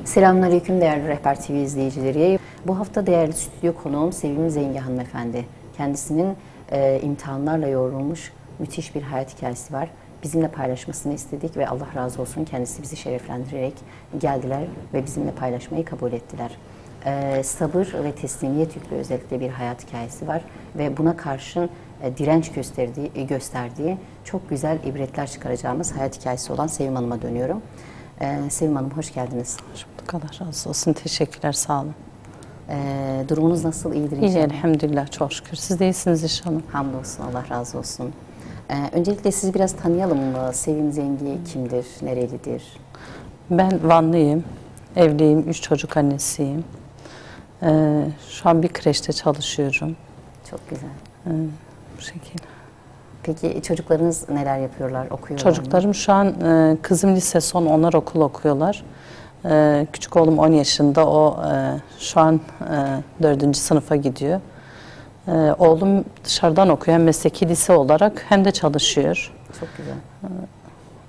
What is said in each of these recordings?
Selamünaleyküm değerli Rehber TV izleyicileri. Bu hafta değerli stüdyo konuğum Sevim Zengi hanımefendi. Kendisinin imtihanlarla yoğrulmuş müthiş bir hayat hikayesi var. Bizimle paylaşmasını istedik ve Allah razı olsun kendisi bizi şereflendirerek geldiler ve bizimle paylaşmayı kabul ettiler. Sabır ve teslimiyet yüklü özellikle bir hayat hikayesi var ve buna karşın direnç gösterdiği çok güzel ibretler çıkaracağımız hayat hikayesi olan Sevim Hanım'a dönüyorum. Sevim Hanım hoş geldiniz. Hoş bulduk, Allah razı olsun. Teşekkürler, sağ olun. Durumunuz nasıl, iyidir inşallah? İyi, elhamdülillah, çok şükür. Siz de iyisiniz inşallah. Hamdolsun, Allah razı olsun. Öncelikle sizi biraz tanıyalım mı? Sevim Zengi kimdir, nerelidir? Ben Vanlıyım, evliyim, 3 çocuk annesiyim. Şu an bir kreşte çalışıyorum. Çok güzel. Bu şekilde. Peki çocuklarınız neler yapıyorlar, okuyorlar Çocuklarım mı? şu an, kızım lise son, onlar okul okuyorlar. Küçük oğlum 10 yaşında, o şu an 4. sınıfa gidiyor. Oğlum dışarıdan okuyor, hem mesleki lise olarak hem de çalışıyor. Çok güzel.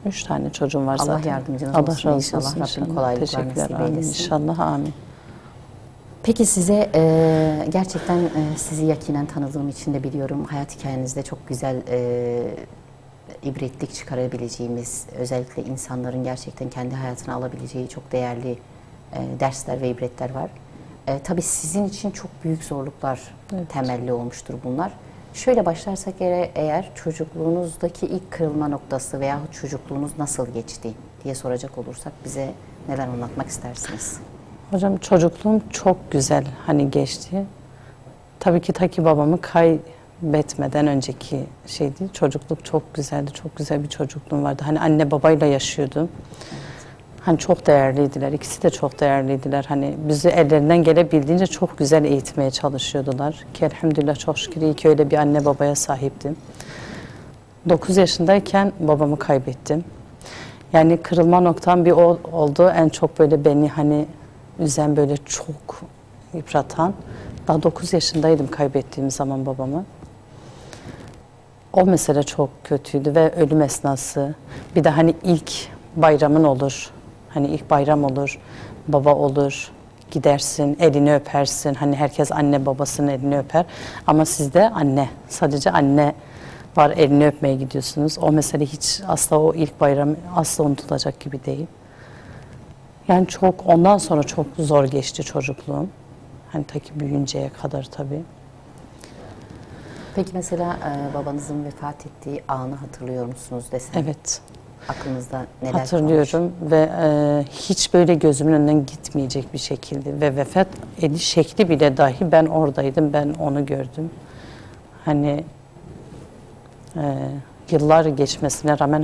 3 tane çocuğum var zaten. Allah yardımcınız Allah olsun razı inşallah. olsun. Rabbim kolaylıklar Teşekkürler, nasip amin. eylesin. İnşallah, amin. Peki size gerçekten sizi yakinen tanıdığım için de biliyorum hayat hikayenizde çok güzel ibretlik çıkarabileceğimiz, özellikle insanların gerçekten kendi hayatına alabileceği çok değerli dersler ve ibretler var. Tabii sizin için çok büyük zorluklar temelli olmuştur bunlar. Şöyle başlarsak eğer çocukluğunuzdaki ilk kırılma noktası veyahut çocukluğunuz nasıl geçti diye soracak olursak bize neler anlatmak istersiniz? Hocam çocukluğum çok güzel geçti. Tabii ki ta ki babamı kaybetmeden önceki şeydi. Çocukluk çok güzeldi. Çok güzel bir çocukluğum vardı. Anne babayla yaşıyordum. Çok değerliydiler. İkisi de çok değerliydiler. Bizi ellerinden gelebildiğince çok güzel eğitmeye çalışıyordular. Ki elhamdülillah çok şükür iyi ki öyle bir anne babaya sahiptim. 9 yaşındayken babamı kaybettim. Kırılma noktam bir oldu. En çok böyle beni üzen, böyle çok yıpratan. Daha 9 yaşındaydım kaybettiğim zaman babamı. O mesele çok kötüydü ve ölüm esnası. Bir de ilk bayramın olur. İlk bayram olur, baba olur, gidersin, elini öpersin. Herkes anne babasının elini öper. Ama sizde anne, sadece anne var, elini öpmeye gidiyorsunuz. O mesele hiç asla, o ilk bayram asla unutulacak gibi değil. Ondan sonra çok zor geçti çocukluğum. Ta ki büyüyünceye kadar tabii. Peki mesela babanızın vefat ettiği anı hatırlıyor musunuz desem? Evet. Aklınızda neler hatırlıyorum kalmış? Ve hiç böyle gözümün önünden gitmeyecek bir şekilde ve vefat ediş şekli bile dahi ben oradaydım, ben onu gördüm. Yıllar geçmesine rağmen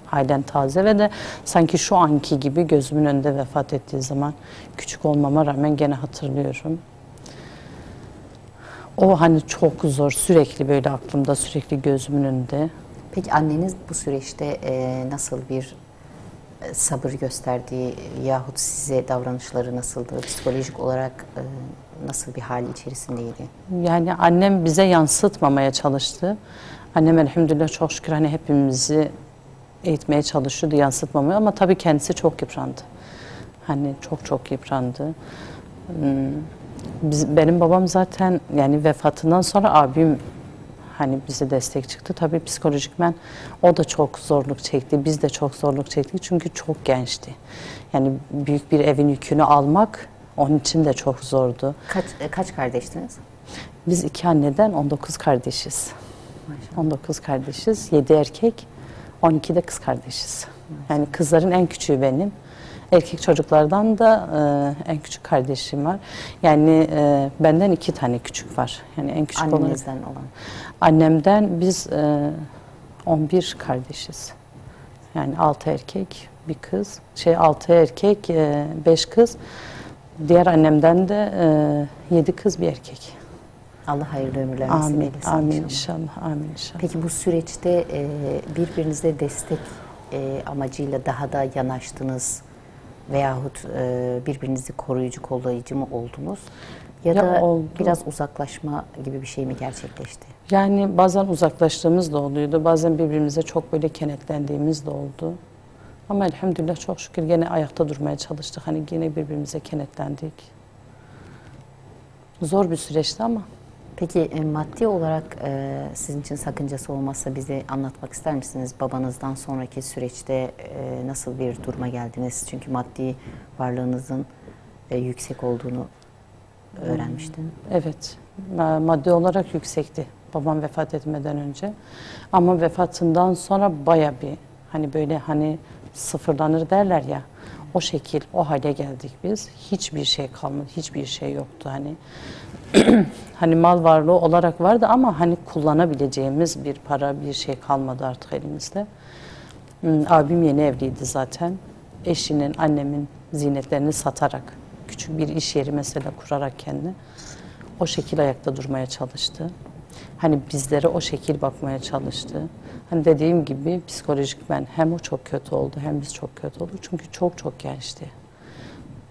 halen taze ve de sanki şu anki gibi gözümün önünde vefat ettiği zaman küçük olmama rağmen gene hatırlıyorum. O çok zor, sürekli böyle aklımda, sürekli gözümün önünde. Peki anneniz bu süreçte nasıl bir sabır gösterdi yahut size davranışları nasıldı? Psikolojik olarak nasıl bir hal içerisindeydi? Annem bize yansıtmamaya çalıştı. Annem elhamdülillah çok şükür hepimizi eğitmeye çalışıyordu, yansıtmamaya, ama tabii kendisi çok yıprandı. Çok yıprandı. Benim babam zaten vefatından sonra abim bize destek çıktı. Tabii psikolojikmen o da çok zorluk çekti. Biz de çok zorluk çektik çünkü çok gençti. Büyük bir evin yükünü almak onun için de çok zordu. Kaç kardeştiniz? Biz 2 anneden 19 kardeşiz. Maşallah. 19 kardeşiz. 7 erkek, 12 de kız kardeşiz. Kızların en küçüğü benim. Erkek çocuklardan da en küçük kardeşim var. Benden 2 tane küçük var. En küçük Annemizden olan. Annemden biz 11 kardeşiz. 6 erkek, bir kız. 6 erkek, 5 kız. Diğer annemden de 7 kız, bir erkek. Allah hayırlı ömürler nasip eylesin. Amin inşallah. Amin inşallah. Peki bu süreçte birbirinize destek amacıyla daha da yanaştınız veyahut birbirinizi koruyucu, kollayıcı mı oldunuz? Ya da oldu. Biraz uzaklaşma gibi bir şey mi gerçekleşti? Bazen uzaklaştığımız da oluyordu. Bazen birbirimize çok böyle kenetlendiğimiz de oldu. Ama elhamdülillah çok şükür gene ayakta durmaya çalıştık. Hani yine birbirimize kenetlendik. Zor bir süreçti ama. Peki maddi olarak sizin için sakıncası olmazsa bize anlatmak ister misiniz? Babanızdan sonraki süreçte nasıl bir duruma geldiniz? Çünkü maddi varlığınızın yüksek olduğunu öğrenmiştim. Evet, maddi olarak yüksekti babam vefat etmeden önce. Ama vefatından sonra baya bir hani böyle hani sıfırlanır derler ya. O şekil, o hale geldik biz. Hiçbir şey kalmadı, hiçbir şey yoktu hani. Hani mal varlığı olarak vardı ama hani kullanabileceğimiz bir para, bir şey kalmadı artık elimizde. Abim yeni evliydi zaten. Eşinin, annemin zinetlerini satarak, küçük bir iş yeri mesela kurarak kendi o şekil ayakta durmaya çalıştı. Hani bizlere o şekil bakmaya çalıştı. Hani dediğim gibi psikolojik ben hem o çok kötü oldu hem biz çok kötü olduk. Çünkü çok gençti.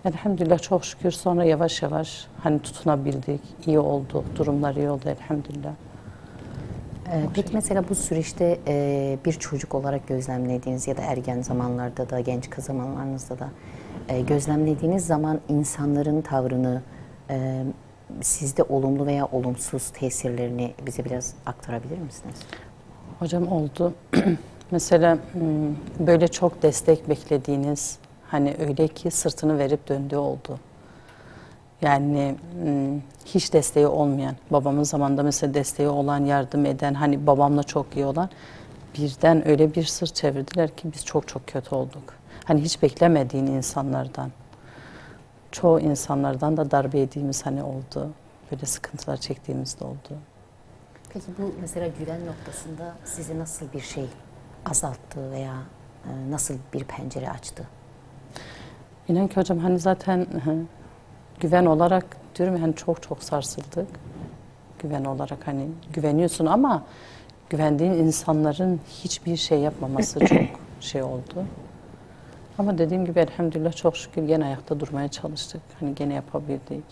Elhamdülillah çok şükür sonra yavaş yavaş hani tutunabildik, iyi oldu, durumlar iyi oldu elhamdülillah. Peki mesela bu süreçte bir çocuk olarak gözlemlediğiniz ya da ergen zamanlarda da, genç kız zamanlarınızda da gözlemlediğiniz zaman insanların tavrını, sizde olumlu veya olumsuz tesirlerini bize biraz aktarabilir misiniz? Hocam oldu. Mesela böyle çok destek beklediğiniz, hani öyle ki sırtını verip döndüğü oldu. Yani hiç desteği olmayan, babamın zamanında mesela desteği olan, yardım eden, hani babamla çok iyi olan birden öyle bir sırt çevirdiler ki biz çok kötü olduk. Hani hiç beklemediğin insanlardan, çoğu insanlardan da darbe yediğimiz hani oldu. Böyle sıkıntılar çektiğimiz de oldu. Peki bu mesela güven noktasında sizi nasıl bir şey azalttı veya nasıl bir pencere açtı? İnan ki hocam hani zaten güven olarak diyorum ya hani çok sarsıldık. Güven olarak hani güveniyorsun ama güvendiğin insanların hiçbir şey yapmaması çok şey oldu. Ama dediğim gibi elhamdülillah çok şükür gene ayakta durmaya çalıştık. Hani gene yapabildik.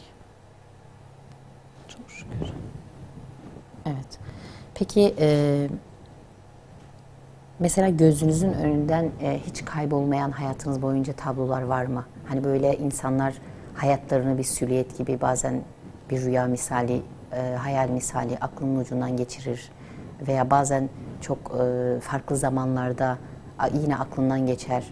Çok şükür. Evet. Peki mesela gözünüzün önünden hiç kaybolmayan hayatınız boyunca tablolar var mı? Hani böyle insanlar hayatlarını bir silüet gibi bazen bir rüya misali, hayal misali aklının ucundan geçirir veya bazen çok farklı zamanlarda yine aklından geçer.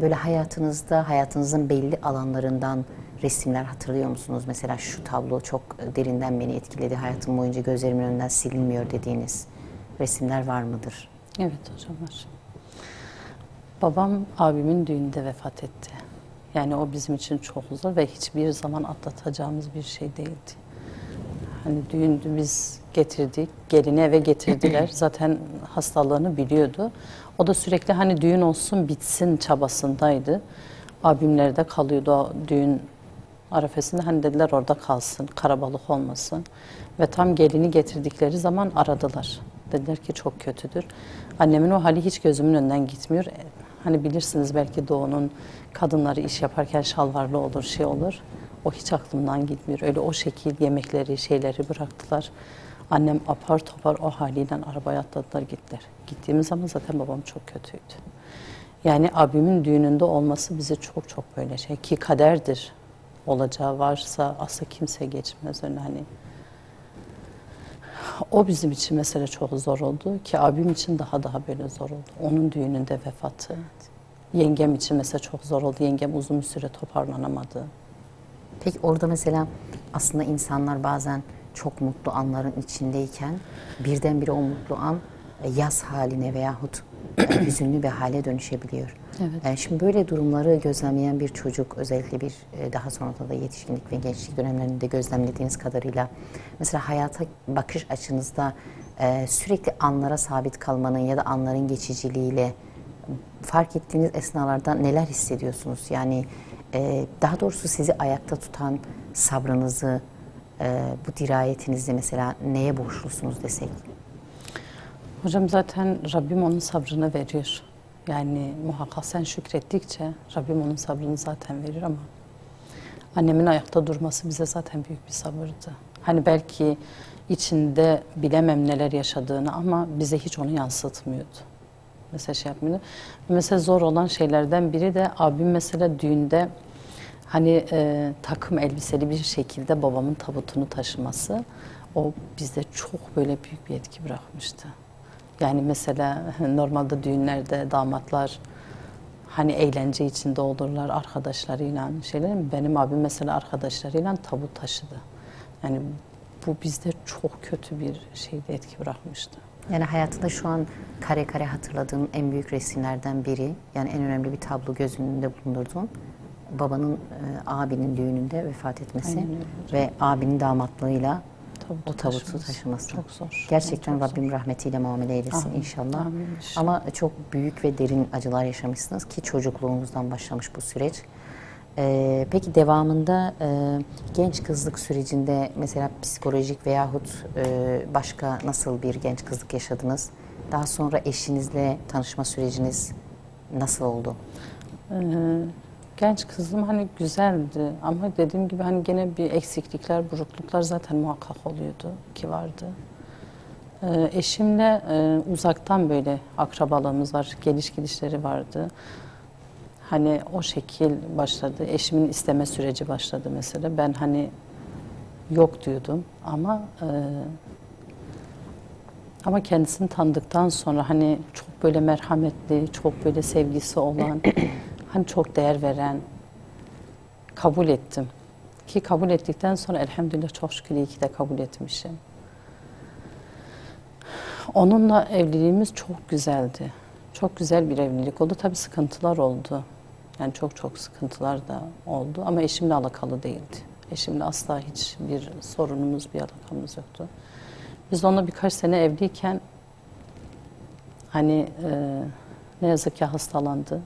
Böyle hayatınızda, hayatınızın belli alanlarından resimler hatırlıyor musunuz? Mesela şu tablo çok derinden beni etkiledi, hayatım boyunca gözlerimin önünden silinmiyor dediğiniz resimler var mıdır? Evet hocam var. Babam abimin düğünde vefat etti. Yani o bizim için çok zor ve hiçbir zaman atlatacağımız bir şey değildi. Hani düğündü biz getirdik, gelini eve getirdiler. Zaten hastalığını biliyordu. O da sürekli hani düğün olsun bitsin çabasındaydı. Abimler de kalıyordu o düğün arefesinde. Hani dediler orada kalsın, karabalık olmasın. Ve tam gelini getirdikleri zaman aradılar. Dediler ki çok kötüdür. Annemin o hali hiç gözümün önünden gitmiyor. Hani bilirsiniz belki Doğu'nun kadınları iş yaparken şalvarlı olur, şey olur. O hiç aklımdan gitmiyor. Öyle o şekil yemekleri, şeyleri bıraktılar. Annem apar topar o haliyle arabaya atladılar gittiler. Gittiğimiz zaman zaten babam çok kötüydü. Yani abimin düğününde olması bizi çok böyle şey ki kaderdir. Olacağı varsa asla kimse geçmez önüne hani. O bizim için mesela çok zor oldu ki abim için daha böyle zor oldu. Onun düğününde vefatı. Evet. Yengem için mesela çok zor oldu. Yengem uzun bir süre toparlanamadı. Peki orada mesela aslında insanlar bazen çok mutlu anların içindeyken birdenbire o mutlu an yas haline veyahut hüzünlü bir hale dönüşebiliyor. Evet. Şimdi böyle durumları gözlemleyen bir çocuk, özellikle bir daha sonra da yetişkinlik ve gençlik dönemlerinde gözlemlediğiniz kadarıyla mesela hayata bakış açınızda sürekli anlara sabit kalmanın ya da anların geçiciliğiyle fark ettiğiniz esnalarda neler hissediyorsunuz? Yani daha doğrusu sizi ayakta tutan sabrınızı, bu dirayetinizle mesela neye borçlusunuz desek? Hocam zaten Rabbim onun sabrını veriyor. Yani muhakkak sen şükrettikçe Rabbim onun sabrını zaten verir ama annemin ayakta durması bize zaten büyük bir sabırdı. Hani belki içinde bilemem neler yaşadığını ama bize hiç onu yansıtmıyordu. mesela şey yapmıyordu. Mesela zor olan şeylerden biri de abim mesela düğünde hani takım elbiseli bir şekilde babamın tabutunu taşıması, o bizde çok böyle büyük bir etki bırakmıştı. Yani mesela normalde düğünlerde damatlar hani eğlence içinde olurlar arkadaşlarıyla şeyler. Benim abim mesela arkadaşlarıyla tabut taşıdı. Yani bu bizde çok kötü bir şeyde etki bırakmıştı. Yani hayatında şu an kare kare hatırladığın en büyük resimlerden biri, yani en önemli bir tablo göz önünde bulundurduğun, babanın abinin düğününde vefat etmesi ve abinin damatlığıyla o tabutu taşıması. Çok zor. Gerçekten çok Rabbim zor. rahmetiyle muamele eylesin inşallah. Amin inşallah. Ama çok büyük ve derin acılar yaşamışsınız ki çocukluğunuzdan başlamış bu süreç. Peki devamında genç kızlık sürecinde mesela psikolojik veyahut başka nasıl bir genç kızlık yaşadınız? Daha sonra eşinizle tanışma süreciniz nasıl oldu? Genç kızım hani güzeldi ama dediğim gibi hani gene bir eksiklikler, burukluklar zaten muhakkak oluyordu ki vardı. Eşimle uzaktan böyle akrabalığımız var, geliş gidişleri vardı. Hani o şekil başladı. Eşimin isteme süreci başladı mesela. Ben hani yok diyordum ama kendisini tanıdıktan sonra hani çok böyle merhametli, çok böyle sevgisi olan, hani çok değer veren, kabul ettim. Ki kabul ettikten sonra elhamdülillah çok şükür iyi ki de kabul etmişim. Onunla evliliğimiz çok güzeldi. Çok güzel bir evlilik oldu. Tabii sıkıntılar oldu. Yani çok sıkıntılar da oldu ama eşimle alakalı değildi. Eşimle asla hiçbir sorunumuz, bir alakamız yoktu. Biz onunla birkaç sene evliyken hani ne yazık ki hastalandı.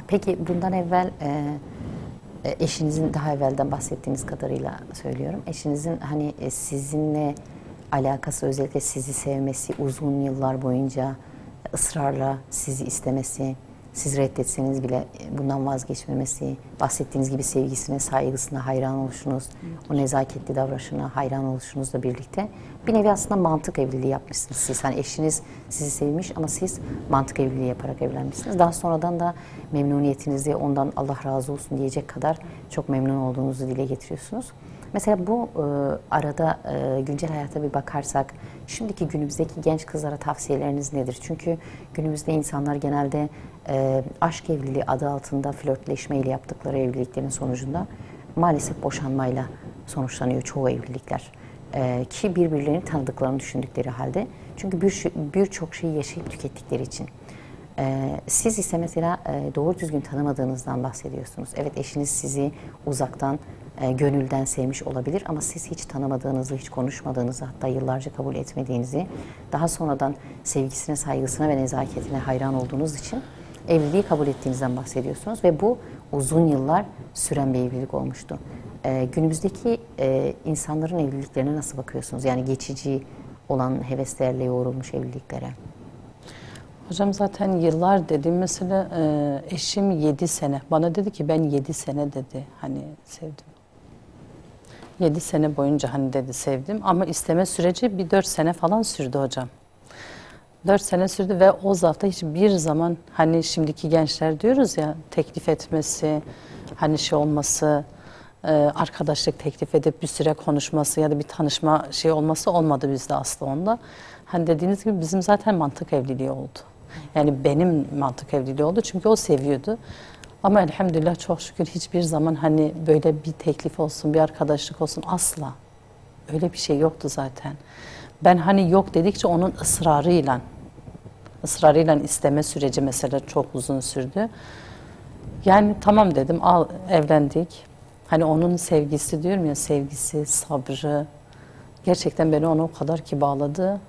Peki bundan evvel eşinizin, daha evvelden bahsettiğiniz kadarıyla söylüyorum, eşinizin hani sizinle alakası, özellikle sizi sevmesi, uzun yıllar boyunca ısrarla sizi istemesi, siz reddetseniz bile bundan vazgeçmemesi, bahsettiğiniz gibi sevgisine, saygısına hayran oluşunuz, o nezaketli davranışına hayran oluşunuzla birlikte bir nevi aslında mantık evliliği yapmışsınız siz. Hani eşiniz sizi sevmiş ama siz mantık evliliği yaparak evlenmişsiniz. Daha sonradan da memnuniyetinizi ondan Allah razı olsun diyecek kadar çok memnun olduğunuzu dile getiriyorsunuz. Mesela bu arada güncel hayata bir bakarsak, şimdiki günümüzdeki genç kızlara tavsiyeleriniz nedir? Çünkü günümüzde insanlar genelde aşk evliliği adı altında flörtleşmeyle yaptıkları evliliklerin sonucunda maalesef boşanmayla sonuçlanıyor çoğu evlilikler. Ki birbirlerini tanıdıklarını düşündükleri halde. Çünkü birçok şeyi yaşayıp tükettikleri için. Siz ise mesela doğru düzgün tanımadığınızdan bahsediyorsunuz. Evet, eşiniz sizi uzaktan, gönülden sevmiş olabilir ama siz hiç tanımadığınızı, hiç konuşmadığınızı, hatta yıllarca kabul etmediğinizi, daha sonradan sevgisine, saygısına ve nezaketine hayran olduğunuz için evliliği kabul ettiğinizden bahsediyorsunuz ve bu uzun yıllar süren bir evlilik olmuştu. Günümüzdeki insanların evliliklerine nasıl bakıyorsunuz? Yani geçici olan heveslerle yoğrulmuş evliliklere. Hocam zaten yıllar dedim mesela eşim 7 sene. Bana dedi ki ben 7 sene dedi hani sevdim. 7 sene boyunca hani dedi sevdim ama isteme süreci bir 4 sene falan sürdü hocam. 4 sene sürdü ve o zaten hiçbir zaman hani şimdiki gençler diyoruz ya teklif etmesi, hani şey olması, arkadaşlık teklif edip bir süre konuşması ya da bir tanışma şey olması olmadı bizde aslında onda. Hani dediğiniz gibi bizim zaten mantık evliliği oldu. Yani benim mantık evliliği oldu çünkü o seviyordu. Ama elhamdülillah çok şükür hiçbir zaman hani böyle bir teklif olsun, bir arkadaşlık olsun asla. Öyle bir şey yoktu zaten. Ben hani yok dedikçe onun ısrarıyla isteme süreci mesela çok uzun sürdü. Yani tamam dedim, al evlendik. Hani onun sevgisi diyorum ya, sevgisi, sabrı gerçekten beni ona o kadar ki bağladı.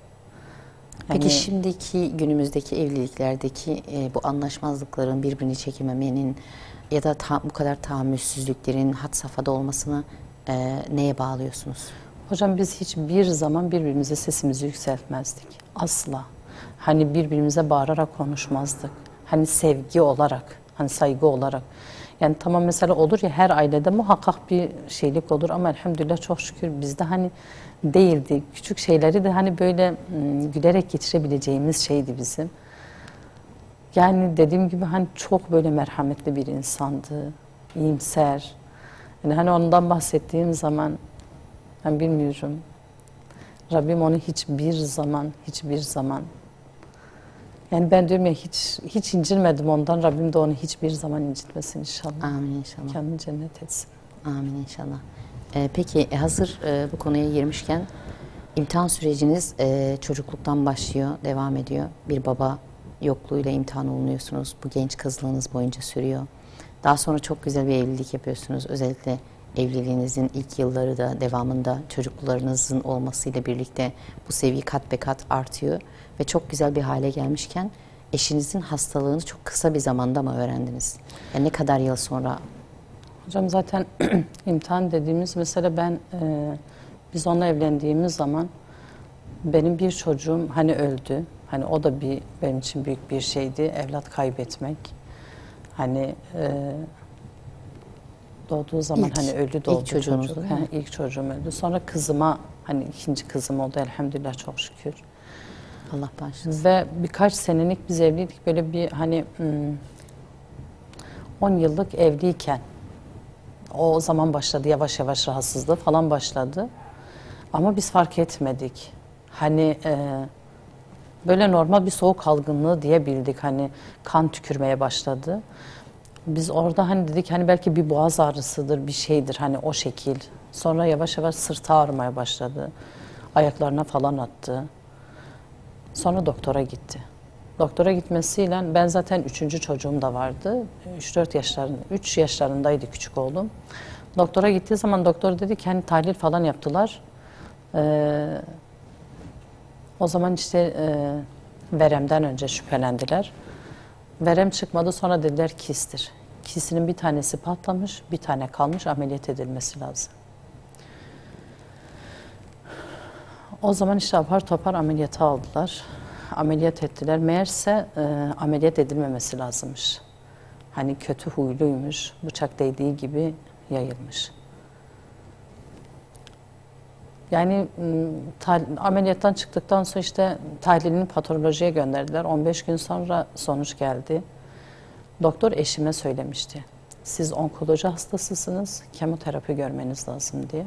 Peki şimdiki günümüzdeki evliliklerdeki bu anlaşmazlıkların, birbirini çekememenin ya da bu kadar tahammülsüzlüklerin had safhada olmasını neye bağlıyorsunuz? Hocam biz hiçbir zaman birbirimize sesimizi yükseltmezdik. Asla. Hani birbirimize bağırarak konuşmazdık. Hani sevgi olarak, hani saygı olarak. Yani tamam mesela olur ya her ailede muhakkak bir şeylik olur ama elhamdülillah çok şükür bizde hani değildi. Küçük şeyleri de hani böyle gülerek geçirebileceğimiz şeydi bizim. Yani dediğim gibi hani çok böyle merhametli bir insandı, iyimser. Yani hani ondan bahsettiğim zaman ben bilmiyorum. Rabbim onu hiçbir zaman yani ben diyorum ya hiç incirmedim ondan. Rabbim de onu hiçbir zaman incitmesin inşallah. Amin inşallah. Kendini cennet etsin. Amin inşallah. Peki hazır bu konuya girmişken imtihan süreciniz çocukluktan başlıyor, devam ediyor. Bir baba yokluğuyla imtihan olunuyorsunuz. Bu genç kızlığınız boyunca sürüyor. Daha sonra çok güzel bir evlilik yapıyorsunuz. Özellikle evliliğinizin ilk yılları da devamında çocuklarınızın olmasıyla birlikte bu seviye kat be kat artıyor. Ve çok güzel bir hale gelmişken eşinizin hastalığını çok kısa bir zamanda mı öğrendiniz? Yani ne kadar yıl sonra? Hocam zaten imtihan dediğimiz mesela biz onunla evlendiğimiz zaman benim bir çocuğum hani öldü. Hani o da benim için büyük bir şeydi, evlat kaybetmek. Hani doğduğu zaman hani ölü doğdu ilk çocuğunuz çocuk. değil mi? İlk çocuğum öldü. Sonra kızıma hani ikinci kızım oldu elhamdülillah çok şükür. Allah bağışlasın. Ve birkaç senelik biz evliydik. Böyle bir hani 10 yıllık evliyken o zaman başladı yavaş yavaş rahatsızlığı falan başladı. Ama biz fark etmedik. Hani böyle normal bir soğuk algınlığı diyebildik. Hani kan tükürmeye başladı. Biz orada hani dedik hani belki bir boğaz ağrısıdır, bir şeydir hani o şekil. Sonra yavaş yavaş sırtı ağrımaya başladı. Ayaklarına falan attı. Sonra doktora gitti. Doktora gitmesiyle ben zaten 3. çocuğum da vardı. 3 yaşlarındaydı küçük oğlum. Doktora gittiği zaman doktor dedi ki hani tahlil falan yaptılar. O zaman işte veremden önce şüphelendiler. Verem çıkmadı sonra dediler kistir. Kistinin bir tanesi patlamış, bir tane kalmış ameliyat edilmesi lazım. O zaman işte apar topar ameliyata aldılar. Ameliyat ettiler. Meğerse ameliyat edilmemesi lazımmış. Hani kötü huyluymuş, bıçak değdiği gibi yayılmış. Yani ameliyattan çıktıktan sonra işte tahlilini patolojiye gönderdiler. 15 gün sonra sonuç geldi. Doktor eşime söylemişti. Siz onkoloji hastasısınız, kemoterapi görmeniz lazım diye.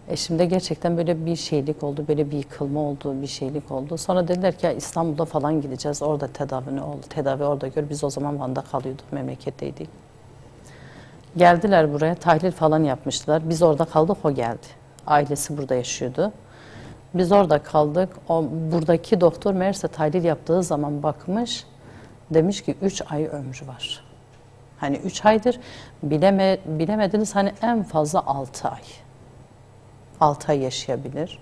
Eşimde gerçekten böyle bir şeylik oldu, böyle bir yıkılma oldu, bir şeylik oldu. Sonra dediler ki ya İstanbul'a falan gideceğiz, orada tedavi oldu. Tedavi orada gör. Biz o zaman Van'da kalıyorduk, memleketteydik. Geldiler buraya, tahlil falan yapmıştılar. Biz orada kaldık, o geldi. Ailesi burada yaşıyordu. Biz orada kaldık. Buradaki doktor meğerse tahlil yaptığı zaman bakmış, demiş ki 3 ay ömrü var. Hani 3 aydır bilemediniz hani en fazla 6 ay. 6 ay yaşayabilir.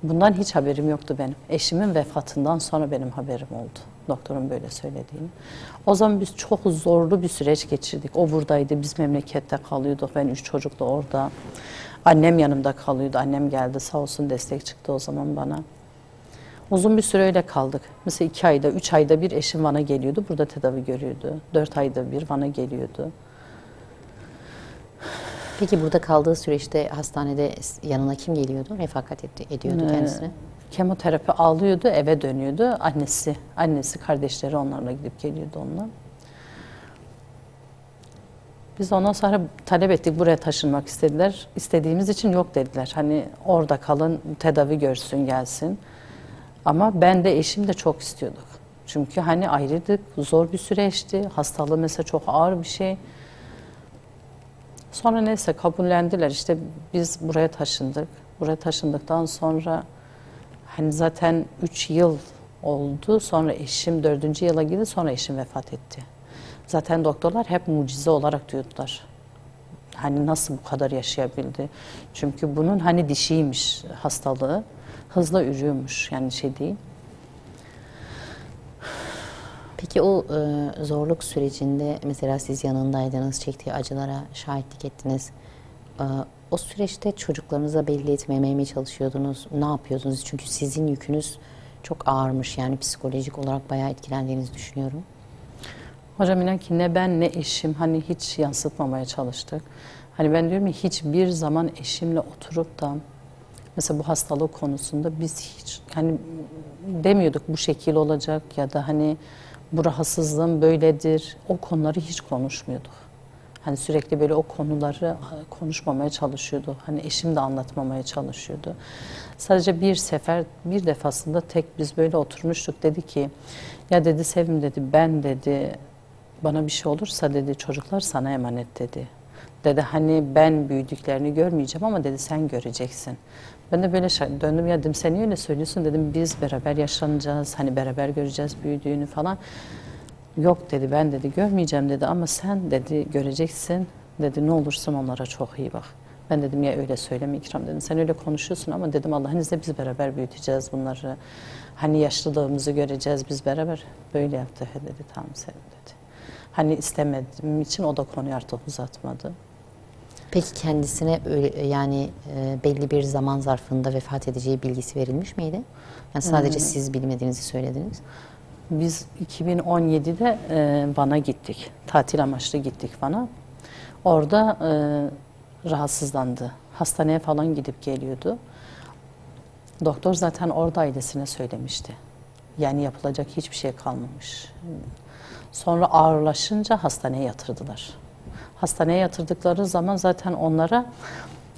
Bundan hiç haberim yoktu benim. Eşimin vefatından sonra benim haberim oldu. Doktorun böyle söylediğini. O zaman biz çok zorlu bir süreç geçirdik. O buradaydı, biz memlekette kalıyorduk. Ben 3 çocukla orada. Annem yanımda kalıyordu. Annem geldi sağ olsun destek çıktı o zaman bana. Uzun bir süre öyle kaldık. Mesela 2 ayda, 3 ayda bir eşim Van'a geliyordu. Burada tedavi görüyordu. 4 ayda bir Van'a geliyordu. Peki burada kaldığı süreçte hastanede yanına kim geliyordu? Refakat ediyordu kendisine? Kemoterapi alıyordu, eve dönüyordu. Annesi, kardeşleri onlarla gidip geliyordu onunla. Biz ondan sonra talep ettik, buraya taşınmak istediler. İstediğimiz için yok dediler. Hani orada kalın, tedavi görsün, gelsin. Ama ben de eşim de çok istiyorduk. Çünkü hani ayrıydık, zor bir süreçti. Hastalığı mesela çok ağır bir şey. Sonra neyse kabullendiler. İşte biz buraya taşındık. Buraya taşındıktan sonra hani zaten 3 yıl oldu. Sonra eşim 4. yıla girdi. Sonra eşim vefat etti. Zaten doktorlar hep mucize olarak diyordular. Hani nasıl bu kadar yaşayabildi? Çünkü bunun hani dişiymiş hastalığı. Hızla ürüyormuş yani şey değil. Peki o zorluk sürecinde mesela siz yanındaydınız, çektiği acılara şahitlik ettiniz. O süreçte çocuklarınıza belli etmemeye mi çalışıyordunuz? Ne yapıyordunuz? Çünkü sizin yükünüz çok ağırmış. Yani psikolojik olarak bayağı etkilendiğinizi düşünüyorum. Hocam inan ki ne ben ne eşim hani hiç yansıtmamaya çalıştık. Hani ben diyorum ya hiçbir zaman eşimle oturup da Mesela bu hastalık konusunda biz hiç hani demiyorduk bu şekil olacak ya da hani bu rahatsızlığım böyledir. O konuları hiç konuşmuyorduk. Hani sürekli böyle o konuları konuşmamaya çalışıyordu. Hani eşim de anlatmamaya çalışıyordu. Sadece bir defasında tek biz böyle oturmuştuk. Dedi ki, ya dedi Sevim dedi, ben dedi bana bir şey olursa dedi çocuklar sana emanet dedi. Dedi hani ben büyüdüklerini görmeyeceğim ama dedi sen göreceksin. Ben de böyle döndüm, ya dedim sen niye öyle söylüyorsun, dedim biz beraber yaşlanacağız, hani beraber göreceğiz büyüdüğünü falan. Yok dedi, ben dedi görmeyeceğim dedi ama sen dedi göreceksin dedi, ne olursun onlara çok iyi bak. Ben dedim ya öyle söyleme İkram dedim, sen öyle konuşuyorsun ama dedim Allah'ın izniyle biz beraber büyüteceğiz bunları. Hani yaşlılığımızı göreceğiz biz beraber. Böyle yaptı, he dedi tamam Sevim dedi. Hani istemediğim için o da konuyu artık uzatmadı. Peki kendisine öyle, yani belli bir zaman zarfında vefat edeceği bilgisi verilmiş miydi? Yani sadece siz bilmediğinizi söylediniz. Biz 2017'de Van'a gittik. Tatil amaçlı gittik Van'a. Orada rahatsızlandı. Hastaneye falan gidip geliyordu. Doktor zaten orada ailesine söylemişti. Yani yapılacak hiçbir şey kalmamış. Sonra ağırlaşınca hastaneye yatırdılar. Hastaneye yatırdıkları zaman zaten onlara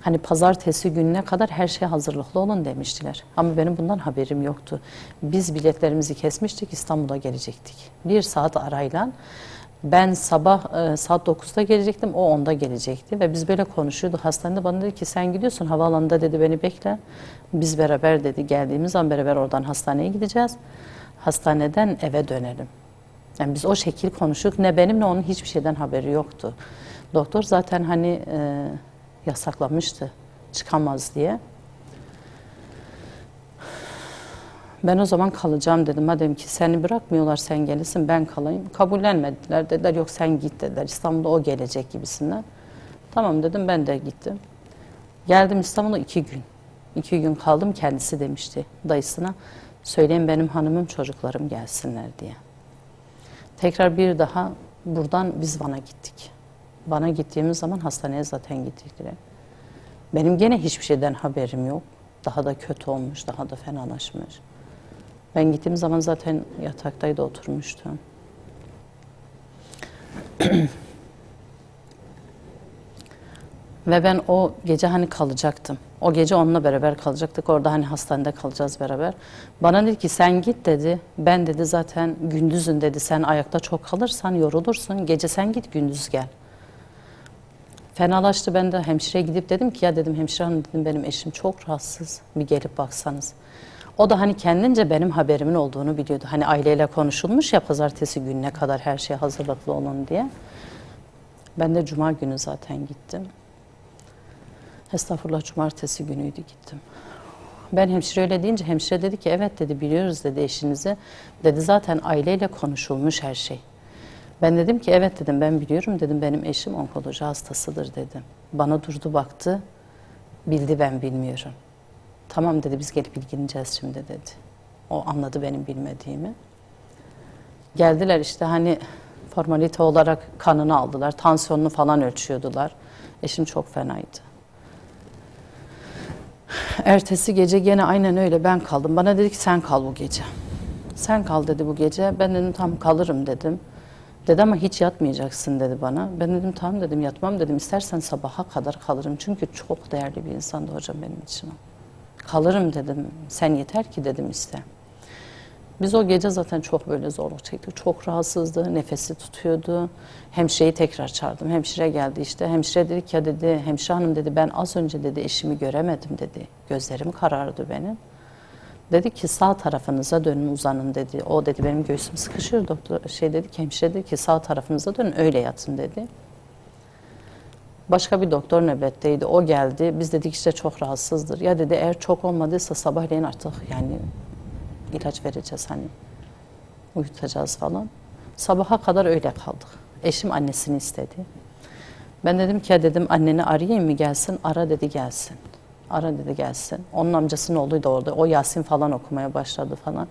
hani pazartesi gününe kadar her şeye hazırlıklı olun demiştiler. Ama benim bundan haberim yoktu. Biz biletlerimizi kesmiştik, İstanbul'a gelecektik. 1 saat arayla ben sabah saat 9'da gelecektim, o 10'da gelecekti. Ve biz böyle konuşuyorduk. Hastanede bana dedi ki sen gidiyorsun havaalanında dedi, beni bekle. Biz beraber dedi geldiğimiz an beraber oradan hastaneye gideceğiz. Hastaneden eve dönelim. Yani biz o şekil konuştuk. Ne benim ne onun hiçbir şeyden haberi yoktu. Doktor zaten hani yasaklamıştı çıkamaz diye. Ben o zaman kalacağım dedim. Madem ki seni bırakmıyorlar sen gelirsin ben kalayım. Kabullenmediler, dediler yok sen git dediler. İstanbul'da o gelecek gibisinden. Tamam dedim, ben de gittim. Geldim İstanbul'a 2 gün. 2 gün kaldım, kendisi demişti dayısına. Söyleyin benim hanımım çocuklarım gelsinler diye. Tekrar bir daha buradan biz Van'a gittik. Van'a gittiğimiz zaman hastaneye zaten gittik direkt. Benim gene hiçbir şeyden haberim yok. Daha da kötü olmuş, daha da fenalaşmış. Ben gittiğim zaman zaten yataktaydı, oturmuştum. Ve ben o gece hani kalacaktım. O gece onunla beraber kalacaktık. Orada hani hastanede kalacağız beraber. Bana dedi ki sen git dedi. Ben dedi zaten gündüzün dedi. Sen ayakta çok kalırsan yorulursun. Gece sen git gündüz gel. Fenalaştı, ben de hemşireye gidip dedim ki ya dedim hemşire hanım dedim benim eşim çok rahatsız. Bir gelip baksanız. O da hani kendince benim haberimin olduğunu biliyordu. Hani aileyle konuşulmuş ya pazartesi gününe kadar her şey hazırlıklı olun diye. Ben de cuma günü zaten gittim. Estağfurullah cumartesi günüydü gittim. Ben hemşire öyle deyince hemşire dedi ki evet dedi biliyoruz dedi eşinizi. Dedi zaten aileyle konuşulmuş her şey. Ben dedim ki evet dedim ben biliyorum dedim benim eşim onkoloji hastasıdır dedim. Bana durdu baktı, bildi ben bilmiyorum. Tamam dedi biz gelip ilgileneceğiz şimdi dedi. O anladı benim bilmediğimi. Geldiler işte hani formalite olarak kanını aldılar, tansiyonunu falan ölçüyordular. Eşim çok fenaydı. Ertesi gece gene aynen öyle ben kaldım. Bana dedi ki sen kal bu gece. Sen kal dedi bu gece. Ben dedim tam kalırım dedim. Dedi ama hiç yatmayacaksın dedi bana. Ben dedim tamam dedim yatmam dedim. İstersen sabaha kadar kalırım. Çünkü çok değerli bir insandı hocam benim için o. Kalırım dedim. Sen yeter ki dedim iste. Biz o gece zaten çok böyle zorluk çektik. Çok rahatsızdı. Nefesi tutuyordu. Hemşireyi tekrar çağırdım. Hemşire geldi işte. Hemşire dedi ki ya dedi hemşire hanım dedi ben az önce dedi eşimi göremedim dedi. Gözlerim karardı benim. Dedi ki sağ tarafınıza dönün uzanın dedi. O dedi benim göğsüm sıkışıyor. Doktor dedi ki hemşire dedi ki sağ tarafınıza dönün öyle yatın dedi. Başka bir doktor nöbetteydi. O geldi. Biz dedik işte çok rahatsızdır. Ya dedi eğer çok olmadıysa sabahleyin artık yani ilaç vereceğiz hani uyutacağız falan. Sabaha kadar öyle kaldık. Eşim annesini istedi. Ben dedim ki ya dedim anneni arayayım mı gelsin? Ara dedi gelsin. Ara dedi gelsin. Onun amcasının oğluydu orada. O Yasin falan okumaya başladı falan.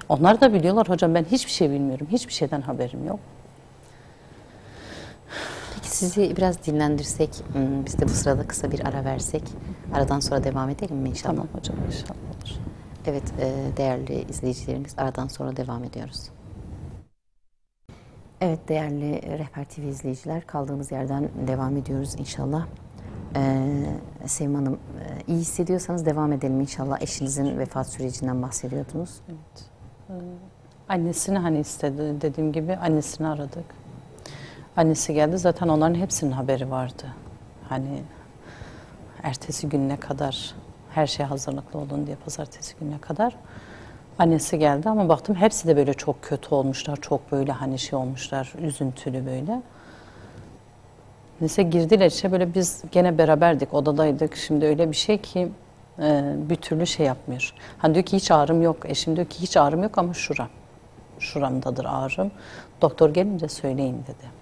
Onlar da biliyorlar hocam ben hiçbir şey bilmiyorum. Hiçbir şeyden haberim yok. Peki Sizi biraz dinlendirsek, biz de bu sırada kısa bir ara versek, aradan sonra devam edelim mi inşallah? Tamam hocam, inşallah olur. Evet, değerli izleyicilerimiz, aradan sonra devam ediyoruz. Evet, değerli Rehber TV izleyiciler, kaldığımız yerden devam ediyoruz inşallah. Sevim Hanım, iyi hissediyorsanız devam edelim inşallah. Eşinizin vefat sürecinden bahsediyordunuz. Evet. Annesini hani istedi, dediğim gibi annesini aradık. Annesi geldi, zaten onların hepsinin haberi vardı. Hani ertesi gününe kadar her şeye hazırlıklı olun diye, pazartesi gününe kadar. Annesi geldi ama baktım hepsi de böyle çok kötü olmuşlar, çok böyle hani şey olmuşlar, üzüntülü böyle. Neyse girdiler içe, böyle biz gene beraberdik, odadaydık. Şimdi öyle bir şey ki bir türlü şey yapmıyor. Hani diyor ki hiç ağrım yok, eşim diyor ki hiç ağrım yok ama şuram. Şuramdadır ağrım. Doktor gelince söyleyin dedi.